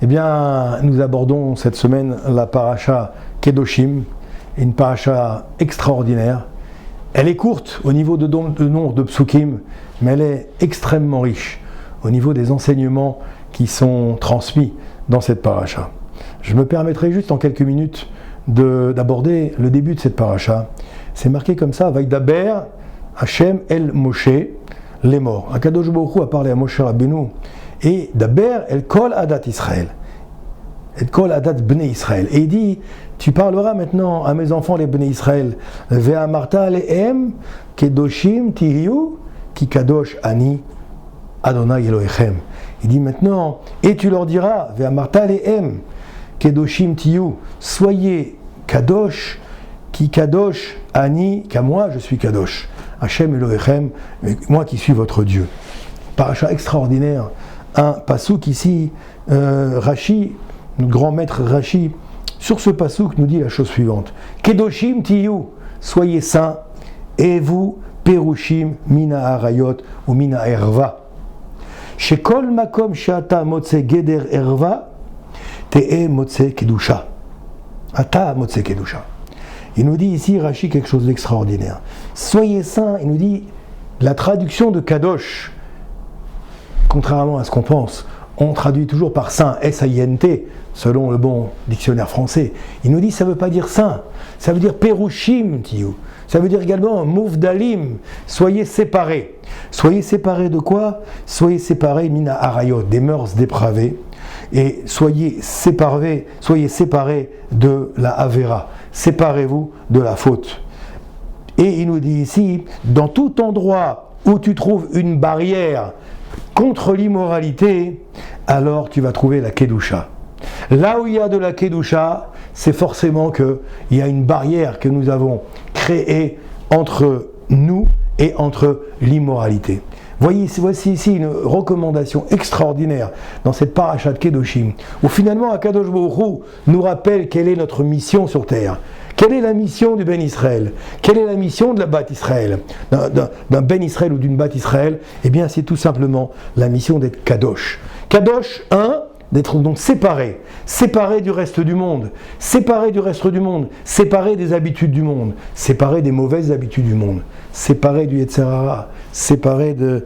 Eh bien, nous abordons cette semaine la paracha Kedoshim, une paracha extraordinaire. Elle est courte au niveau de nombre de psukim, mais elle est extrêmement riche au niveau des enseignements qui sont transmis dans cette paracha. Je me permettrai juste en quelques minutes d'aborder le début de cette paracha. C'est marqué comme ça, Vaidaber Hashem el Moshe, les morts. Akadosh Baruch Hu a parlé à Moshe Rabbeinu, et Daber el Kol Adat Israël, el Kol Adat Bnei Israël. Et il dit, tu parleras maintenant à mes enfants les Bnei Israël, Ve'amarta alehem kedoshim tihiyu ki kadosh ani Adonai Elohechem. Il dit maintenant, et tu leur diras, Ve'amarta alehem kedoshim tihiyu, soyez kadosh, ki kadosh ani, qu'à moi je suis kadosh. Hashem Elohechem, moi qui suis votre Dieu. Paracha extraordinaire. Un pasouk ici, Rashi, notre grand maître Rashi, sur ce pasouk nous dit la chose suivante. Kedoshim tiyu, soyez saints, et vous, perushim, mina harayot, ou mina erva. Shekol makom sheata motse geder erva, te'e motse kedusha. Ata motse kedusha. Il nous dit ici, Rashi, quelque chose d'extraordinaire. Soyez saints, il nous dit, la traduction de Kadosh, contrairement à ce qu'on pense, on traduit toujours par saint, S-A-I-N-T, selon le bon dictionnaire français. Il nous dit, ça ne veut pas dire saint, ça veut dire perushim, tiyu. Ça veut dire également mouvdalim, soyez séparés. Soyez séparés de quoi? Soyez séparés, mina harayot, des mœurs dépravées, et soyez séparés de la avera. Séparez-vous de la faute. Et il nous dit ici, dans tout endroit où tu trouves une barrière contre l'immoralité, alors tu vas trouver la Kedusha. Là où il y a de la Kedusha, c'est forcément qu'il y a une barrière que nous avons créée entre nous et entre l'immoralité. Voici ici une recommandation extraordinaire dans cette paracha de Kedoshim, où finalement Akadosh Baruch Hu nous rappelle quelle est notre mission sur terre. Quelle est la mission du Ben Israël? Quelle est la mission de la Bat Israël? D'un Ben Israël ou d'une Bat Israël? Eh bien, c'est tout simplement la mission d'être Kadosh. Kadosh, d'être donc séparé du reste du monde, séparé des habitudes du monde, séparé des mauvaises habitudes du monde, séparé du Yetzer Hara, séparé de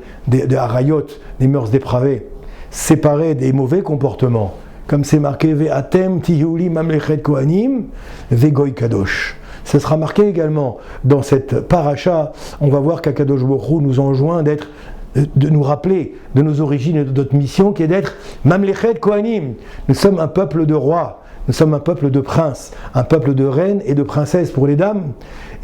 Harayot, des mœurs dépravées, séparé des mauvais comportements, comme c'est marqué Ve'atem tihuli mamlechet kohanim ve'goy kadosh. Ce sera marqué également dans cette paracha. On va voir qu'Akadosh Baruch Hu nous enjoint de nous rappeler de nos origines et de notre mission, qui est d'être Mamlechet Kohanim. Nous sommes un peuple de rois, nous sommes un peuple de princes, un peuple de reines et de princesses pour les dames.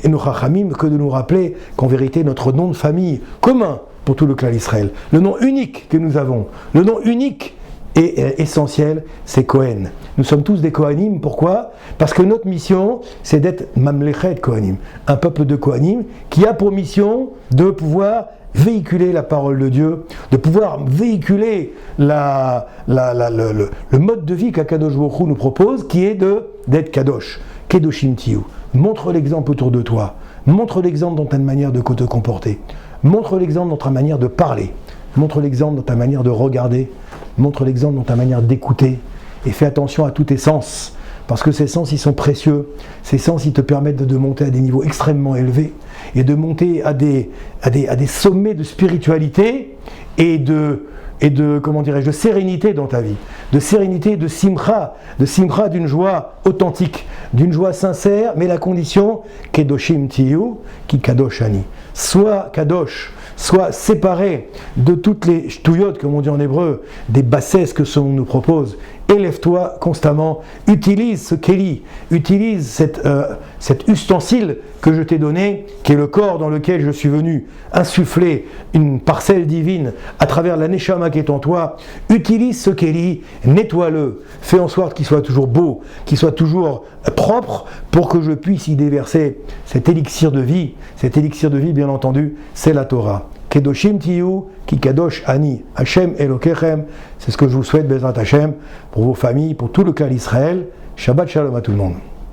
Et nos chachamim, que de nous rappeler qu'en vérité, notre nom de famille commun pour tout le clan d'Israël, le nom unique que nous avons, le nom unique et essentiel, c'est Kohen. Nous sommes tous des Kohanim, pourquoi? Parce que notre mission, c'est d'être Mamlechet Kohanim, un peuple de Kohanim qui a pour mission de pouvoir véhiculer la parole de Dieu, de pouvoir véhiculer le mode de vie qu'Akadosh Baruch Hu nous propose, qui est d'être Kadosh, Kedoshim tiyu. Montre l'exemple autour de toi, montre l'exemple dans ta manière de te comporter, montre l'exemple dans ta manière de parler, montre l'exemple dans ta manière de regarder, montre l'exemple dans ta manière d'écouter, et fais attention à tous tes sens, parce que ces sens, ils sont précieux. Ces sens, ils te permettent de monter à des niveaux extrêmement élevés et de monter à des sommets de spiritualité et de sérénité dans ta vie. De sérénité, de simcha d'une joie authentique, d'une joie sincère, mais la condition, kedoshim tiyu, ki kadosh ani. Sois kadosh, sois séparé de toutes les shtouyot, comme on dit en hébreu, des bassesses que ce monde nous propose. Élève-toi constamment, utilise ce kéli, utilise cet ustensile que je t'ai donné, qui est le corps dans lequel je suis venu insuffler une parcelle divine à travers la neshama qui est en toi. Utilise ce kéli, nettoie-le, fais en sorte qu'il soit toujours beau, qu'il soit toujours propre, pour que je puisse y déverser cet élixir de vie. Cet élixir de vie, bien entendu, c'est la Torah. Kedoshim tiyu, ki kadosh ani, Hashem Elokechem. C'est ce que je vous souhaite, Bezrat Hashem, pour vos familles, pour tout le clan d'Israël. Shabbat Shalom à tout le monde.